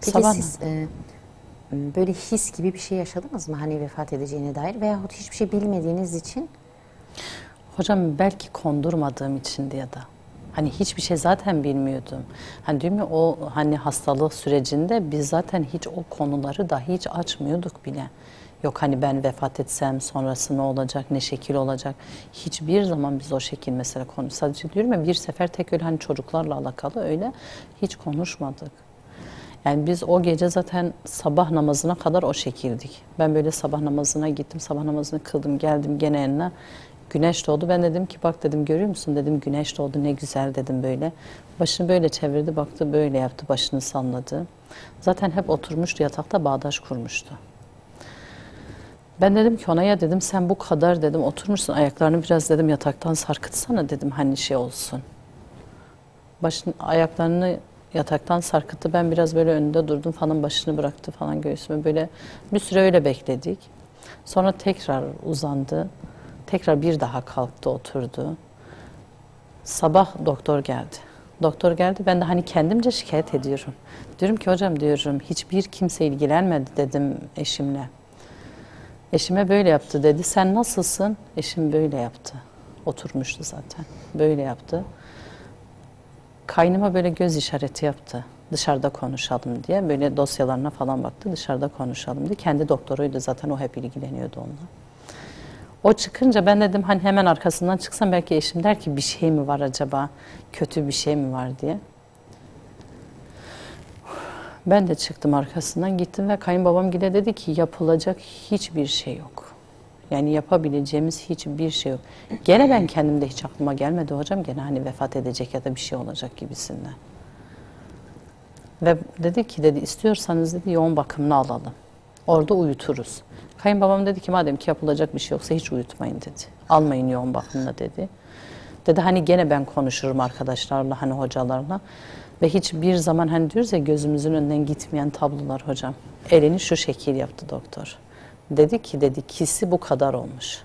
Peki Sabah siz böyle his gibi bir şey yaşadınız mı? Hani vefat edeceğine dair veyahut hiçbir şey bilmediğiniz için? hocam belki kondurmadığım için diye da. Hani hiçbir şey zaten bilmiyordum. Hani değil mi, o hani hastalık sürecinde biz zaten hiç o konuları da hiç açmıyorduk bile. Yok hani ben vefat etsem sonrası ne olacak, ne şekil olacak. Hiçbir zaman biz o şekil mesela konu. Sadece diyorum ya, bir sefer tek öyle hani çocuklarla alakalı öyle hiç konuşmadık. Yani biz o gece zaten sabah namazına kadar o şekildik. Ben böyle sabah namazına gittim, sabah namazını kıldım, geldim gene yanına. Güneş doğdu. Ben dedim ki bak dedim, görüyor musun dedim, güneş doğdu, ne güzel dedim böyle. Başını böyle çevirdi, baktı, böyle yaptı, başını salladı. Zaten hep oturmuştu yatakta, bağdaş kurmuştu. Ben dedim ki ona, ya dedim sen bu kadar dedim oturmuşsun, ayaklarını biraz dedim yataktan sarkıtsana dedim, hani şey olsun. Ayaklarını yataktan sarkıttı, ben biraz böyle önünde durdum falan, başını bıraktı falan göğsüme, böyle bir süre öyle bekledik. Sonra tekrar uzandı. Tekrar bir daha kalktı, oturdu. Sabah doktor geldi. Doktor geldi, ben de hani kendimce şikayet ediyorum. Diyorum ki hocam diyorum, hiçbir kimse ilgilenmedi dedim eşimle. Eşime böyle yaptı dedi. Sen nasılsın? Eşim böyle yaptı. Oturmuştu zaten. Böyle yaptı. Kaynıma böyle göz işareti yaptı. Dışarıda konuşalım diye. Böyle dosyalarına falan baktı. Dışarıda konuşalım diye. Kendi doktoruydu zaten. O hep ilgileniyordu onunla. O çıkınca ben dedim hani hemen arkasından çıksam belki eşim der ki bir şey mi var acaba? Kötü bir şey mi var diye. Ben de çıktım arkasından, gittim ve kayınbabam gide dedi ki yapılacak hiçbir şey yok. Yani yapabileceğimiz hiçbir şey yok. Gene ben kendimde hiç aklıma gelmedi hocam. Gene hani vefat edecek ya da bir şey olacak gibisinden. Ve dedi ki dedi, istiyorsanız dedi yoğun bakımını alalım. Orada uyuturuz. Kayınbabam dedi ki madem ki yapılacak bir şey yoksa hiç uyutmayın dedi. Almayın yoğun bakımına dedi. Dedi hani gene ben konuşurum arkadaşlarla, hani hocalarla. Ve hiçbir zaman hani diyoruz ya, gözümüzün önünden gitmeyen tablolar hocam. Elini şu şekil yaptı doktor. Dedi ki dedi kisi bu kadar olmuş.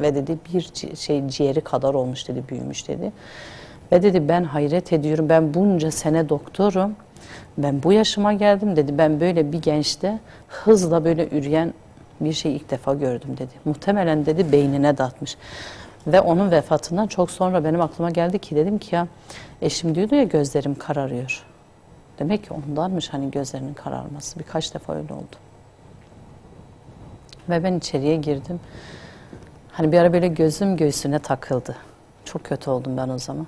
Ve dedi bir ciğeri kadar olmuş dedi, büyümüş dedi. Ve dedi ben hayret ediyorum, ben bunca sene doktorum. Ben bu yaşıma geldim dedi. Ben böyle bir gençte hızla böyle üreyen bir şey ilk defa gördüm dedi. Muhtemelen dedi beynine dağıtmış. Ve onun vefatından çok sonra benim aklıma geldi ki dedim ki ya eşim diyordu ya gözlerim kararıyor. Demek ki ondanmış hani gözlerinin kararması. Birkaç defa öyle oldu. Ve ben içeriye girdim. Hani bir ara böyle gözüm göğsüne takıldı. Çok kötü oldum ben o zaman.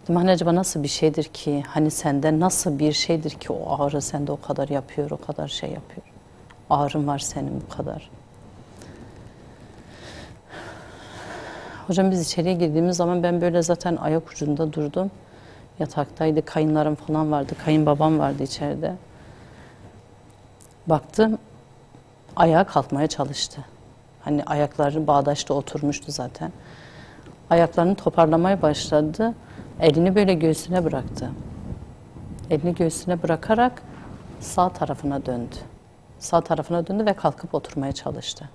Dedim hani acaba nasıl bir şeydir ki, hani sende nasıl bir şeydir ki o ağrı sende o kadar yapıyor, o kadar şey yapıyor. Ağrın var senin bu kadar. Hocam biz içeriye girdiğimiz zaman ben böyle zaten ayak ucunda durdum. Yataktaydı, kayınlarım falan vardı, kayınbabam vardı içeride. Baktım, ayağa kalkmaya çalıştı. Hani ayakları bağdaşta oturmuştu zaten. Ayaklarını toparlamaya başladı. Elini böyle göğsüne bıraktı. Elini göğsüne bırakarak sağ tarafına döndü. Sağ tarafına döndü ve kalkıp oturmaya çalıştı.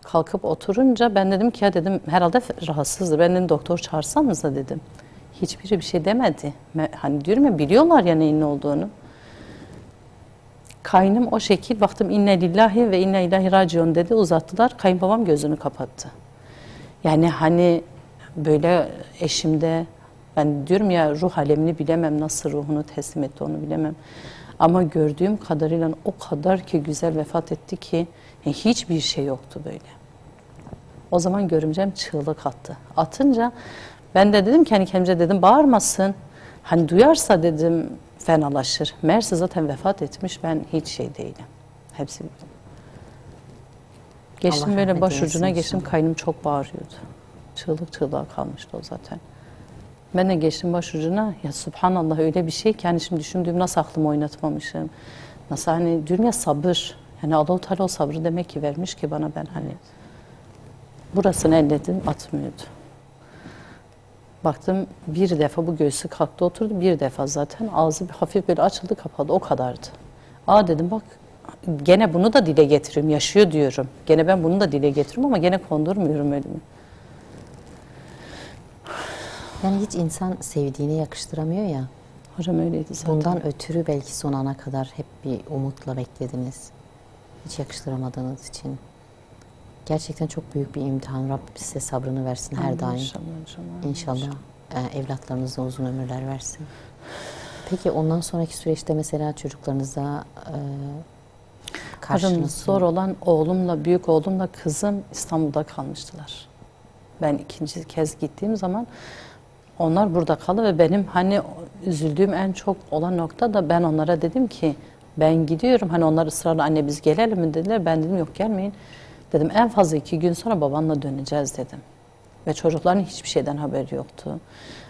Kalkıp oturunca ben dedim ki ya dedim herhalde rahatsızdır. Ben dedim doktor çağırsanıza dedim. Hiçbiri bir şey demedi. Hani diyorum ya, biliyorlar ya neyin ne olduğunu. Kaynım o şekil baktım, inne lillahi ve inne ilahi raciun dedi, uzattılar. Kayınbabam gözünü kapattı. Yani hani böyle eşimde Ben diyorum ya ruh alemini bilemem, nasıl ruhunu teslim etti onu bilemem. Ama gördüğüm kadarıyla o kadar ki güzel vefat etti ki hiçbir şey yoktu böyle. O zaman görümcem çığlık attı. Atınca ben de dedim ki hani kendimce dedim bağırmasın. Hani duyarsa dedim fenalaşır. Meğerse zaten vefat etmiş, ben hiç şey değilim. Hepsi. Geçtim Allah böyle rahmet başucuna eylesin geçtim, inşallah. kaynım çok bağırıyordu. Çığlık çığlığa kalmıştı o zaten. Ben de geçtim başucuna, ya subhanallah öyle bir şey ki hani şimdi düşündüğüm nasıl aklımı oynatmamışım. Nasıl hani diyorum ya sabır. Yani Allah-u Teala o sabrı demek ki vermiş ki bana, ben hani burasını elledim atmıyordu. Baktım bir defa bu göğsü kalktı oturdu, bir defa zaten ağzı bir hafif böyle açıldı kapadı, o kadardı. Aa dedim bak gene bunu da dile getiriyorum, yaşıyor diyorum. Gene ben bunu da dile getiriyorum ama gene kondurmuyorum ölümü. Yani hiç insan sevdiğine yakıştıramıyor ya. Hocam öyleydi zaten. Bundan ötürü belki son ana kadar hep bir umutla beklediniz. Hiç yakıştıramadığınız için. Gerçekten çok büyük bir imtihan. Rabbim size sabrını versin her daim. İnşallah hocam. İnşallah evlatlarınıza uzun ömürler versin. Peki ondan sonraki süreçte mesela çocuklarınıza Hocam karşınızda zor olan oğlumla, büyük oğlumla kızım İstanbul'da kalmıştılar. Ben ikinci kez gittiğim zaman onlar burada kaldı ve benim hani üzüldüğüm en çok olan nokta da ben onlara dedim ki ben gidiyorum. Hani onlar ısrarla anne biz gelelim mi dediler. Ben dedim yok gelmeyin. Dedim en fazla 2 gün sonra babanla döneceğiz dedim. Ve çocukların hiçbir şeyden haberi yoktu.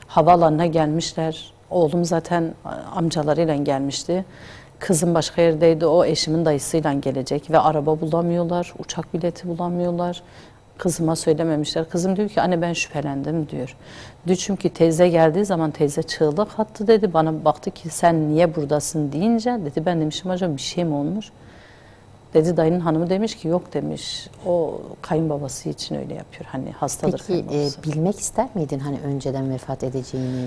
Havaalanına gelmişler. Oğlum zaten amcalarıyla gelmişti. Kızım başka yerdeydi. O eşimin dayısıyla gelecek ve araba bulamıyorlar. Uçak bileti bulamıyorlar. Kızıma söylememişler. Kızım diyor ki anne ben şüphelendim diyor. Diyor çünkü teyze geldiği zaman teyze çığlık attı dedi. Bana baktı ki sen niye buradasın deyince dedi ben demişim acaba bir şey mi olmuş? Dedi dayının hanımı demiş ki yok demiş. O kayınbabası için öyle yapıyor. Hani hastadır Peki kayınbabası. bilmek ister miydin hani önceden vefat edeceğini,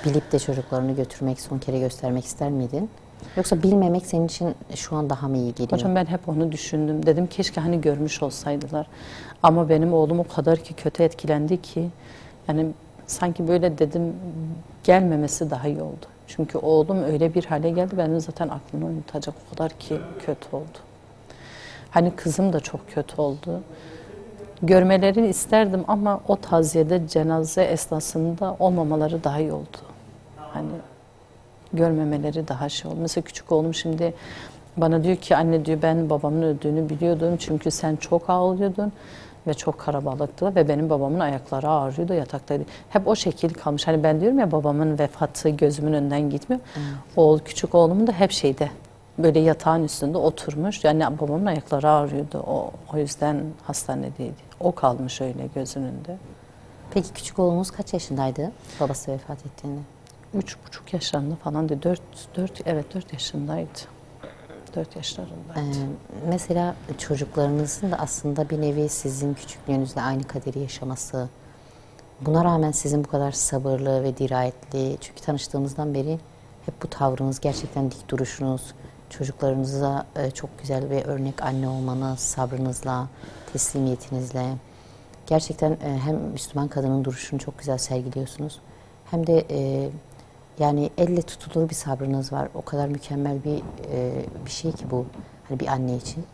bilip de çocuklarını götürmek, son kere göstermek ister miydin? Yoksa bilmemek senin için şu an daha mı iyi geliyor? Hocam ben hep onu düşündüm. Dedim keşke hani görmüş olsaydılar. Ama benim oğlum o kadar ki kötü etkilendi ki yani sanki böyle dedim gelmemesi daha iyi oldu. Çünkü oğlum öyle bir hale geldi benim zaten aklımı unutacak o kadar ki kötü oldu. Hani kızım da çok kötü oldu. Görmelerini isterdim ama o taziyede cenaze esnasında olmamaları daha iyi oldu. Hani görmemeleri daha şey oldu. Mesela küçük oğlum şimdi bana diyor ki anne diyor ben babamın öldüğünü biliyordum çünkü sen çok ağlıyordun ve çok karabalıktı ve benim babamın ayakları ağrıyordu yataktaydı. Hep o şekil kalmış. Hani ben diyorum ya babamın vefatı gözümün önünden gitmiyor. Oğul küçük oğlumun da hep şeyde böyle yatağın üstünde oturmuş. Yani babamın ayakları ağrıyordu. O yüzden hastanedeydi. O kalmış öyle gözünün önünde. Peki küçük oğlunuz kaç yaşındaydı babası vefat ettiğinde? 3,5 yaşlarında falan değil. 4 yaşındaydı. 4 yaşlarındaydı. Mesela çocuklarınızın da aslında bir nevi sizin küçüklüğünüzle aynı kaderi yaşaması, buna rağmen sizin bu kadar sabırlı ve dirayetli, çünkü tanıştığımızdan beri hep bu tavrınız, gerçekten dik duruşunuz, çocuklarınıza çok güzel bir örnek anne olmanız, sabrınızla, teslimiyetinizle, gerçekten hem Müslüman kadının duruşunu çok güzel sergiliyorsunuz, hem de yani elle tutulur bir sabrınız var. O kadar mükemmel bir şey ki bu, hani bir anne için.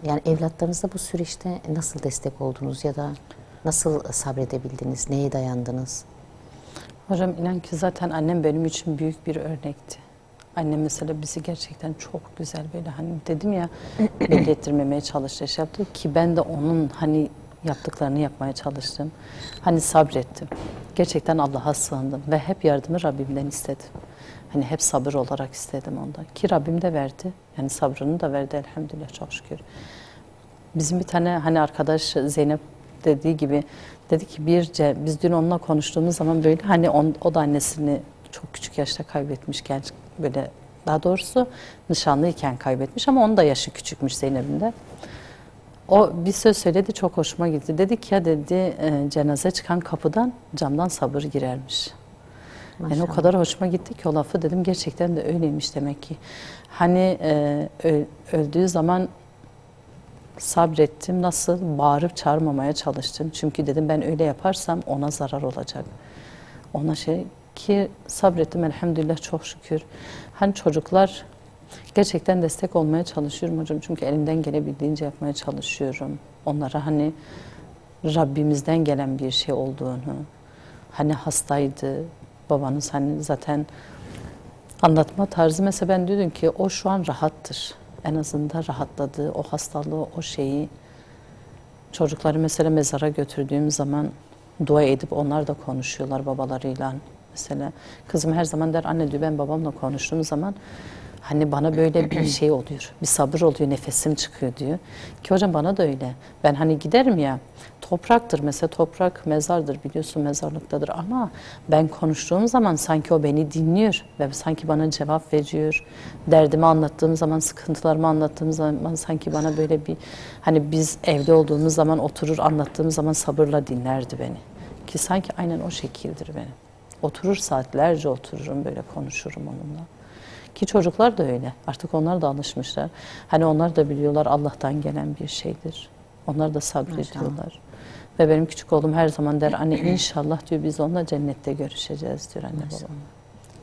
Yani evlatlarınızda bu süreçte nasıl destek oldunuz ya da nasıl sabredebildiniz, neye dayandınız? Hocam inan ki zaten annem benim için büyük bir örnekti. Annem mesela bizi gerçekten çok güzel böyle hani dedim ya belli ettirmemeye çalıştı, şey yaptı ki ben de onun hani yaptıklarını yapmaya çalıştım. Hani sabrettim. Gerçekten Allah'a sığındım ve hep yardımı Rabbimden istedim. Hani hep sabır olarak istedim ondan. Ki Rabbim de verdi. Yani sabrını da verdi elhamdülillah çok şükür. Bizim bir tane hani arkadaş Zeynep dediği gibi dedi ki biz dün onunla konuştuğumuz zaman böyle hani o da annesini çok küçük yaşta kaybetmiş genç böyle daha doğrusu nişanlıyken kaybetmiş ama onun da yaşı küçükmüş Zeynep'in de. O bir söz söyledi çok hoşuma gitti. Dedi ki ya dedi cenaze çıkan kapıdan camdan sabır girermiş. Yani o kadar hoşuma gitti ki o lafı dedim gerçekten de öyleymiş demek ki. Hani öldüğü zaman sabrettim. Nasıl? Bağırıp çağırmamaya çalıştım. Çünkü dedim ben öyle yaparsam ona zarar olacak. Ona Ki sabrettim elhamdülillah, çok şükür. Hani çocuklar, gerçekten destek olmaya çalışıyorum hocam. Çünkü elimden gelebildiğince yapmaya çalışıyorum. Onlara hani Rabbimizden gelen bir şey olduğunu, hani hastaydı babanız, hani zaten anlatma tarzı, mesela ben diyordum ki o şu an rahattır. En azından rahatladı, o hastalığı, o şeyi. Çocukları mesela mezara götürdüğüm zaman dua edip onlar da konuşuyorlar babalarıyla. Mesela kızım her zaman der, anne diyor, ben babamla konuştuğum zaman hani bana böyle bir şey oluyor, bir sabır oluyor, nefesim çıkıyor diyor. Ki hocam bana da öyle. Ben hani giderim ya, topraktır mesela, toprak mezardır, biliyorsun, mezarlıktadır, ama ben konuştuğum zaman sanki o beni dinliyor ve sanki bana cevap veriyor. Derdimi anlattığım zaman, sıkıntılarımı anlattığım zaman sanki bana böyle bir, hani biz evde olduğumuz zaman oturur anlattığım zaman sabırla dinlerdi beni. Ki sanki aynen o şekildir benim. Oturur, saatlerce otururum, böyle konuşurum onunla. Ki çocuklar da öyle. Artık onlar da alışmışlar. Hani onlar da biliyorlar Allah'tan gelen bir şeydir. Onlar da sabrediyorlar. Ve benim küçük oğlum her zaman der, anne inşallah diyor biz onunla cennette görüşeceğiz diyor anne babamla.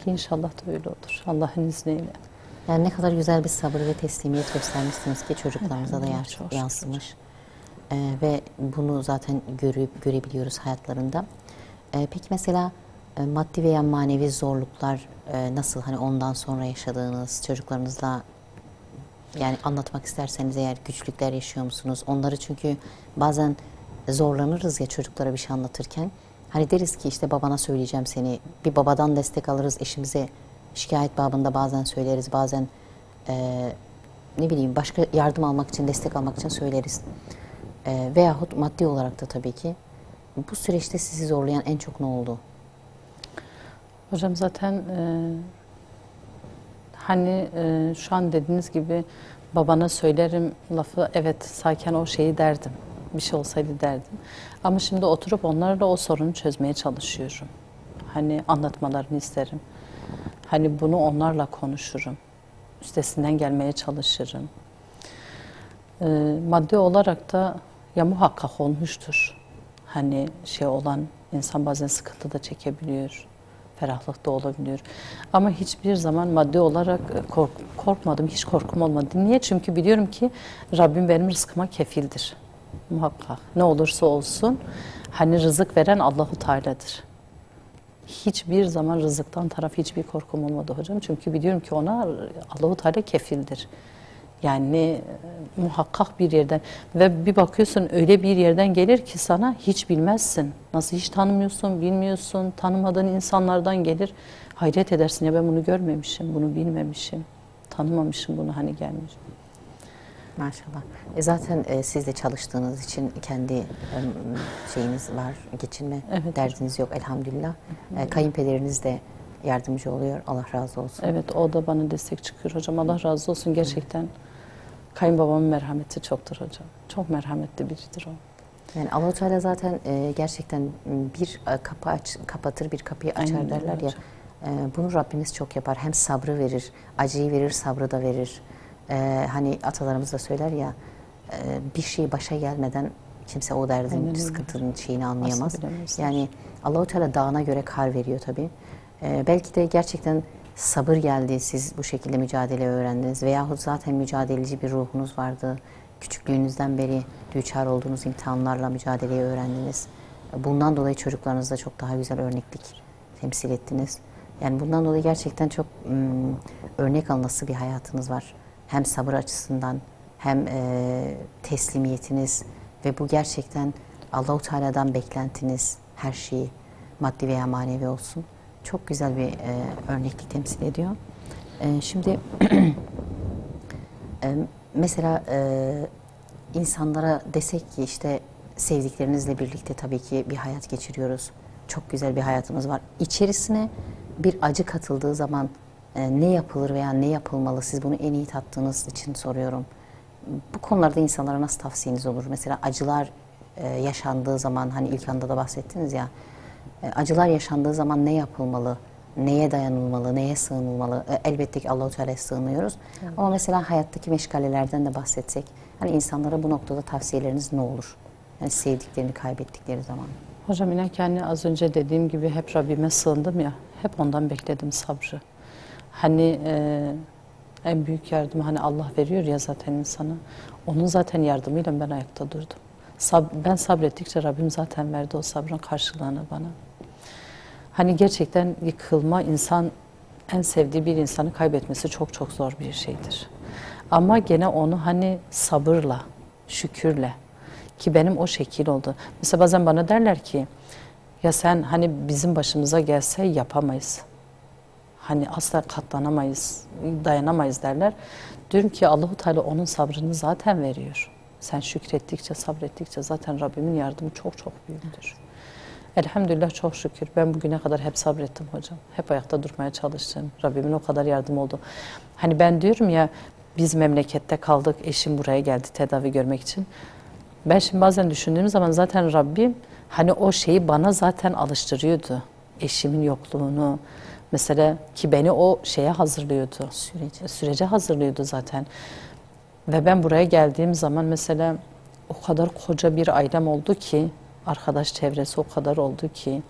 Ki inşallah da öyle olur. Allah'ın izniyle. Yani ne kadar güzel bir sabır ve teslimiyet göstermişsiniz ki çocuklarınıza da yansımış. Ve bunu zaten görebiliyoruz hayatlarında. Peki mesela maddi veya manevi zorluklar nasıl, hani ondan sonra yaşadığınız çocuklarınızla, yani anlatmak isterseniz eğer, güçlükler yaşıyor musunuz? Onları, çünkü bazen zorlanırız ya çocuklara bir şey anlatırken. Hani deriz ki işte babana söyleyeceğim seni. Bir babadan destek alırız, eşimize şikayet babında bazen söyleriz, bazen ne bileyim başka yardım almak için, destek almak için söyleriz. Veyahut maddi olarak da tabii ki. Bu süreçte sizi zorlayan en çok ne oldu? Hocam zaten hani şu an dediğiniz gibi babana söylerim lafı, evet sakin o şeyi derdim. Bir şey olsaydı derdim. Ama şimdi oturup onlarla o sorunu çözmeye çalışıyorum. Hani anlatmalarını isterim. Hani bunu onlarla konuşurum. Üstesinden gelmeye çalışırım. Maddi olarak da ya muhakkak olmuştur. Hani şey olan insan bazen sıkıntı da çekebiliyor. Ferahlık da olabiliyor. Ama hiçbir zaman maddi olarak korkmadım. Hiç korkum olmadı. Niye? Çünkü biliyorum ki Rabbim benim rızkıma kefildir. Muhakkak. Ne olursa olsun hani rızık veren Allahu Teala'dır. Hiçbir zaman rızıktan taraf hiçbir korkum olmadı hocam. Çünkü biliyorum ki ona Allahu Teala kefildir. Yani muhakkak bir yerden, ve bir bakıyorsun öyle bir yerden gelir ki sana hiç bilmezsin. Nasıl, hiç tanımıyorsun, bilmiyorsun, tanımadığın insanlardan gelir. Hayret edersin, ya ben bunu görmemişim, bunu bilmemişim, tanımamışım, bunu hani gelmiş. Maşallah. Zaten siz de çalıştığınız için kendi şeyiniz var, geçinme derdiniz yok elhamdülillah. Kayınpederiniz de yardımcı oluyor, Allah razı olsun. Evet, o da bana destek çıkıyor hocam, Allah razı olsun gerçekten. Kayınbabamın merhameti çoktur hocam. Çok merhametli biridir o. Yani Allah-u Teala zaten gerçekten bir kapı kapatır, bir kapıyı açar aynen derler ya. Bunu Rabbimiz çok yapar. Hem sabrı verir, acıyı verir, sabrı da verir. Hani atalarımız da söyler ya, bir şey başa gelmeden kimse o derdin, aynen sıkıntının şeyini anlayamaz. Yani Allah-u Teala dağına göre kar veriyor tabii. Belki de gerçekten sabır geldi, siz bu şekilde mücadele öğrendiniz. Veyahut zaten mücadeleci bir ruhunuz vardı. Küçüklüğünüzden beri düçar olduğunuz imtihanlarla mücadeleyi öğrendiniz. Bundan dolayı çocuklarınızda çok daha güzel örneklik temsil ettiniz. Yani bundan dolayı gerçekten çok örnek alınası bir hayatınız var. Hem sabır açısından hem teslimiyetiniz ve bu gerçekten Allah-u Teala'dan beklentiniz, her şeyi maddi veya manevi olsun. Çok güzel bir örneklik temsil ediyor. Şimdi mesela insanlara desek ki işte sevdiklerinizle birlikte tabii ki bir hayat geçiriyoruz. Çok güzel bir hayatımız var. İçerisine bir acı katıldığı zaman ne yapılır veya ne yapılmalı? Siz bunu en iyi tattığınız için soruyorum. Bu konularda insanlara nasıl tavsiyeniz olur? Mesela acılar yaşandığı zaman, hani ilk anda da bahsettiniz ya, acılar yaşandığı zaman ne yapılmalı? Neye dayanılmalı? Neye sığınılmalı? Elbette ki Allah-u Teala'ya sığınıyoruz. Evet. Ama mesela hayattaki meşgalelerden de bahsetsek, hani insanlara bu noktada tavsiyeleriniz ne olur? Yani sevdiklerini kaybettikleri zaman. Hocam inan ki hani az önce dediğim gibi hep Rabbime sığındım ya. Hep ondan bekledim sabrı. Hani en büyük yardımı hani Allah veriyor ya zaten insana. Onun zaten yardımıyla ben ayakta durdum. Ben sabrettikçe Rabbim zaten verdi o sabrın karşılığını bana. Hani gerçekten yıkılma, insan en sevdiği bir insanı kaybetmesi çok çok zor bir şeydir. Ama gene onu hani sabırla, şükürle, ki benim o şekil oldu. Mesela bazen bana derler ki ya sen hani bizim başımıza gelse yapamayız. Hani asla katlanamayız, dayanamayız derler. Diyorum ki Allahu Teala onun sabrını zaten veriyor. Sen şükrettikçe, sabrettikçe zaten Rabbimin yardımı çok çok büyüktür. Elhamdülillah çok şükür. Ben bugüne kadar hep sabrettim hocam. Hep ayakta durmaya çalıştım. Rabbimin o kadar yardım oldu. Hani ben diyorum ya biz memlekette kaldık. Eşim buraya geldi tedavi görmek için. Ben şimdi bazen düşündüğüm zaman zaten Rabbim hani o şeyi bana zaten alıştırıyordu. Eşimin yokluğunu mesela, ki beni o şeye hazırlıyordu. Sürece hazırlıyordu zaten. Ve ben buraya geldiğim zaman mesela o kadar koca bir ailem oldu ki, arkadaş çevresi o kadar oldu ki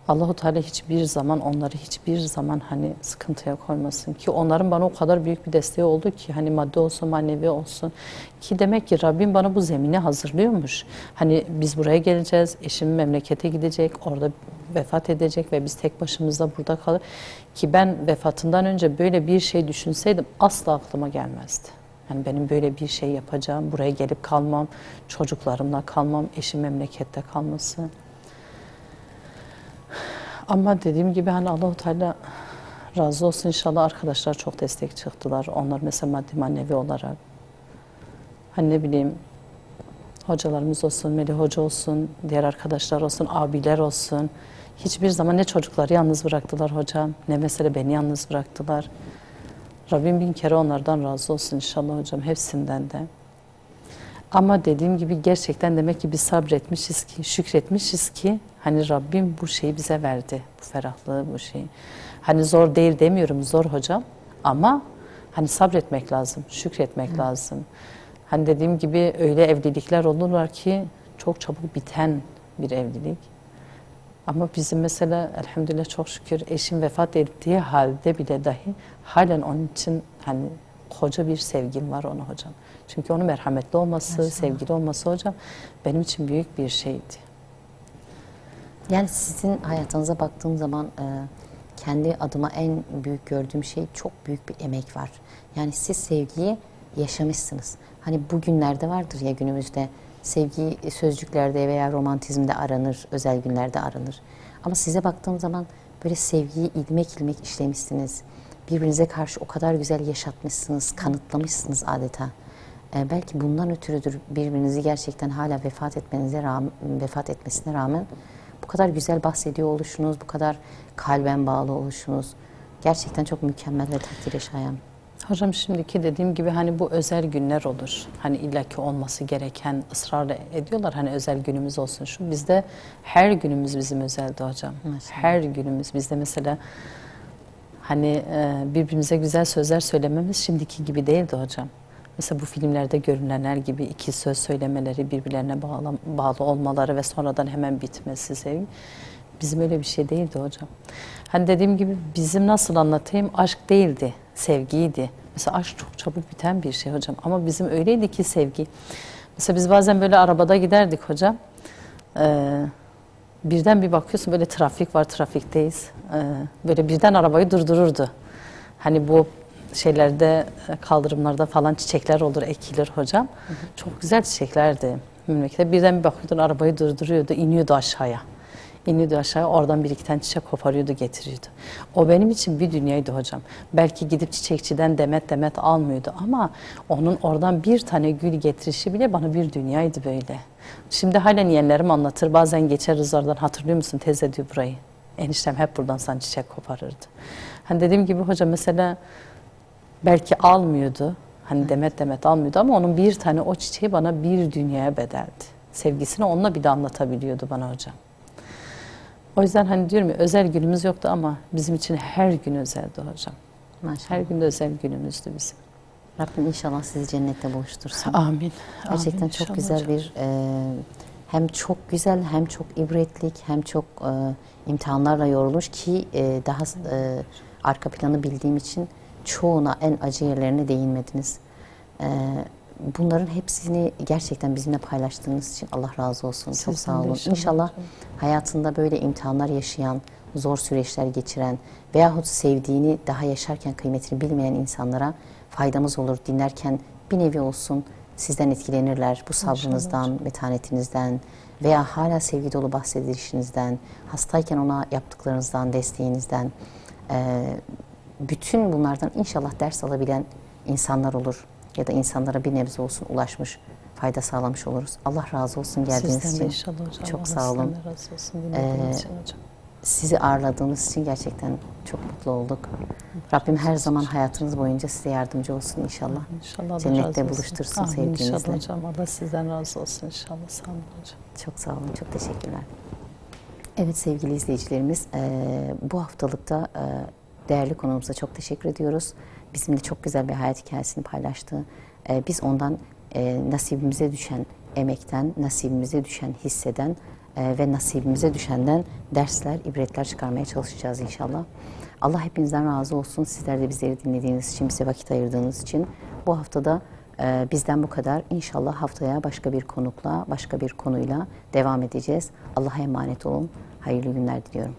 Allahu Teala hiçbir zaman onları hiçbir zaman hani sıkıntıya koymasın, ki onların bana o kadar büyük bir desteği oldu ki hani maddi olsun manevi olsun, ki demek ki Rabbim bana bu zemini hazırlıyormuş. Hani biz buraya geleceğiz, eşim memlekete gidecek, orada vefat edecek ve biz tek başımıza burada kalır, ki ben vefatından önce böyle bir şey düşünseydim asla aklıma gelmezdi. Yani benim böyle bir şey yapacağım, buraya gelip kalmam, çocuklarımla kalmam, eşim memlekette kalması. Ama dediğim gibi hani Allah-u Teala razı olsun, inşallah arkadaşlar çok destek çıktılar. Onlar mesela maddi manevi olarak. Hani ne bileyim hocalarımız olsun, Melih Hoca olsun, diğer arkadaşlar olsun, abiler olsun. Hiçbir zaman ne çocukları yalnız bıraktılar hocam, ne mesela beni yalnız bıraktılar. Rabbim bin kere onlardan razı olsun inşallah hocam, hepsinden de. Ama dediğim gibi gerçekten demek ki biz sabretmişiz ki, şükretmişiz ki hani Rabbim bu şeyi bize verdi. Bu ferahlığı, bu şeyi. Hani zor değil demiyorum, zor hocam. Ama hani sabretmek lazım, şükretmek lazım. Hani dediğim gibi öyle evlilikler olurlar ki çok çabuk biten bir evlilik. Ama bizim mesela elhamdülillah çok şükür eşim vefat ettiği halde bile dahi halen onun için hani koca bir sevgim var ona hocam. Çünkü onun merhametli olması, sevgili olması hocam benim için büyük bir şeydi. Yani sizin hayatınıza baktığım zaman kendi adıma en büyük gördüğüm şey çok büyük bir emek var. Yani siz sevgiyi yaşamışsınız. Hani bugünlerde vardır ya günümüzde sevgi sözcüklerde veya romantizmde aranır, özel günlerde aranır. Ama size baktığım zaman böyle sevgiyi ilmek ilmek işlemişsiniz. Birbirinize karşı o kadar güzel yaşatmışsınız, kanıtlamışsınız adeta. Belki bundan ötürüdür birbirinizi gerçekten hala vefat etmesine rağmen bu kadar güzel bahsediyor oluşunuz, bu kadar kalben bağlı oluşunuz gerçekten çok mükemmel ve takdire şayan. Hocam şimdiki dediğim gibi hani bu özel günler olur. Hani illaki olması gereken, ısrarla ediyorlar hani özel günümüz olsun şu. Bizde her günümüz bizim özeldi hocam. Mesela. Her günümüz bizde mesela hani birbirimize güzel sözler söylememiz şimdiki gibi değildi hocam. Mesela bu filmlerde görünenler gibi iki söz söylemeleri, birbirlerine bağlı olmaları ve sonradan hemen bitmesi sevgi. Bizim öyle bir şey değildi hocam. Hani dediğim gibi bizim nasıl anlatayım, aşk değildi, sevgiydi. Mesela aşk çok çabuk biten bir şey hocam. Ama bizim öyleydi ki sevgi. Mesela biz bazen böyle arabada giderdik hocam. Birden bir bakıyorsun böyle trafik var, trafikteyiz. Böyle birden arabayı durdururdu. Hani bu şeylerde, kaldırımlarda falan çiçekler olur, ekilir hocam. Hı hı. Çok güzel çiçeklerdi memlekette. Birden bir bakıyordun arabayı durduruyordu, iniyordu aşağıya. İniyordu aşağıya, oradan bir iki tane çiçek koparıyordu, getiriyordu. O benim için bir dünyaydı hocam. Belki gidip çiçekçiden demet demet almıyordu ama onun oradan bir tane gül getirişi bile bana bir dünyaydı böyle. Şimdi halen yeğenlerim anlatır, bazen geçeriz oradan, hatırlıyor musun teyze diyor burayı. Eniştem hep buradan sana çiçek koparırdı. Hani dediğim gibi hocam mesela belki almıyordu, hani demet demet almıyordu ama onun bir tane o çiçeği bana bir dünyaya bedeldi. Sevgisini onunla bir de anlatabiliyordu bana hocam. O yüzden hani diyorum ya özel günümüz yoktu ama bizim için her gün özeldi hocam. Maşallah. Her gün de özel günümüzdü bizim. Rabbim inşallah sizi cennette buluştursun. Amin. Gerçekten Amin, çok güzel hocam. bir hem çok güzel, hem çok ibretlik, hem çok imtihanlarla yorulmuş ki daha arka planı bildiğim için çoğuna, en acı yerlerine değinmediniz. Bunların hepsini gerçekten bizimle paylaştığınız için Allah razı olsun. Çok sağ olun. İnşallah hayatında böyle imtihanlar yaşayan, zor süreçler geçiren veyahut sevdiğini daha yaşarken kıymetini bilmeyen insanlara faydamız olur. Dinlerken bir nevi olsun sizden etkilenirler. Bu sabrınızdan, metanetinizden veya hala sevgi dolu bahsedişinizden, hastayken ona yaptıklarınızdan, desteğinizden, bütün bunlardan inşallah ders alabilen insanlar olur. Ya da insanlara bir nebze olsun ulaşmış, fayda sağlamış oluruz. Allah razı olsun geldiğiniz Sizden için. inşallah hocam. Çok Allah sağ olun. sizden de razı olsun dinlediğiniz için hocam. Sizi ağırladığımız için gerçekten çok mutlu olduk. Rabbim her zaman hayatınız boyunca size yardımcı olsun inşallah. İnşallah Cennette buluştursun sevdiğinizle. İnşallah hocam. Allah sizden razı olsun inşallah. Sağ olun hocam. Çok sağ olun, çok teşekkürler. Evet sevgili izleyicilerimiz, bu haftalıkta değerli konuğumuza çok teşekkür ediyoruz. Bizimle çok güzel bir hayat hikayesini paylaştı. Biz ondan nasibimize düşen emekten, nasibimize düşen hisseden ve nasibimize düşenden dersler, ibretler çıkarmaya çalışacağız inşallah. Allah hepinizden razı olsun. Sizler de bizleri dinlediğiniz için, bize vakit ayırdığınız için. Bu haftada bizden bu kadar. İnşallah haftaya başka bir konukla, başka bir konuyla devam edeceğiz. Allah'a emanet olun. Hayırlı günler diliyorum.